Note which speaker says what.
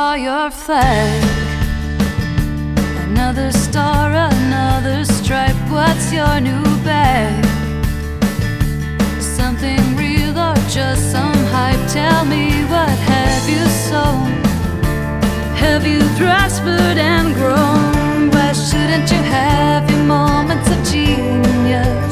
Speaker 1: saw your flag. Another star, another stripe. What's your new bag? Something real or just some hype? Tell me, what have you sown? Have you prospered and grown? Why shouldn't you have your moments of genius?